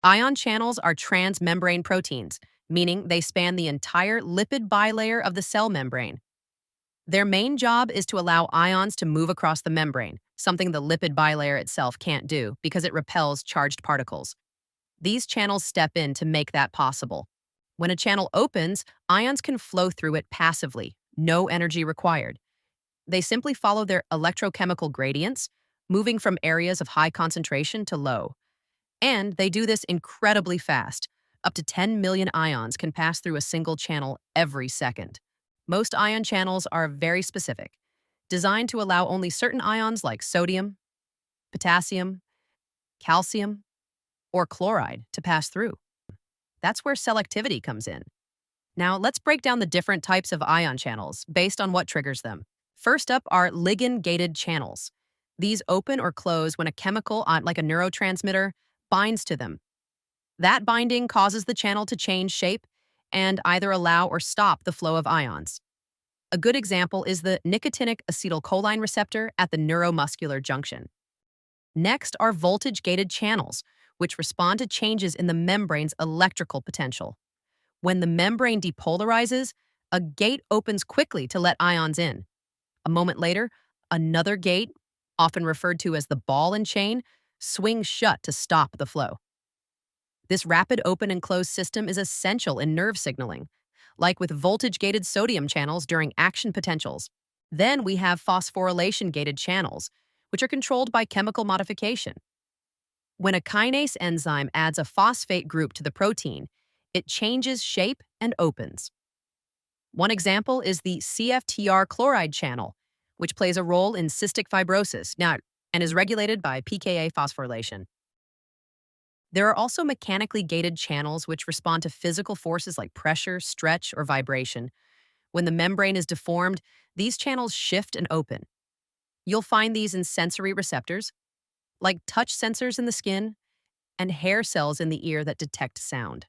Ion channels are transmembrane proteins, meaning they span the entire lipid bilayer of the cell membrane. Their main job is to allow ions to move across the membrane, something the lipid bilayer itself can't do because it repels charged particles. These channels step in to make that possible. When a channel opens, ions can flow through it passively, no energy required. They simply follow their electrochemical gradients, moving from areas of high concentration to low. And they do this incredibly fast. Up to 10 million ions can pass through a single channel every second. Most ion channels are very specific, designed to allow only certain ions like sodium, potassium, calcium, or chloride to pass through. That's where selectivity comes in. Now, let's break down the different types of ion channels based on what triggers them. First up are ligand-gated channels. These open or close when a chemical, like a neurotransmitter, binds to them. That binding causes the channel to change shape and either allow or stop the flow of ions. A good example is the nicotinic acetylcholine receptor at the neuromuscular junction. Next are voltage-gated channels, which respond to changes in the membrane's electrical potential. When the membrane depolarizes, a gate opens quickly to let ions in. A moment later, another gate, often referred to as the ball and chain, swings shut to stop the flow. This rapid open and close system is essential in nerve signaling, like with voltage-gated sodium channels during action potentials. Then we have phosphorylation-gated channels, which are controlled by chemical modification. When a kinase enzyme adds a phosphate group to the protein, it changes shape and opens. One example is the CFTR chloride channel, which plays a role in cystic fibrosis and is regulated by pKa phosphorylation. There are also mechanically gated channels which respond to physical forces like pressure, stretch, or vibration. When the membrane is deformed, these channels shift and open. You'll find these in sensory receptors, like touch sensors in the skin and hair cells in the ear that detect sound.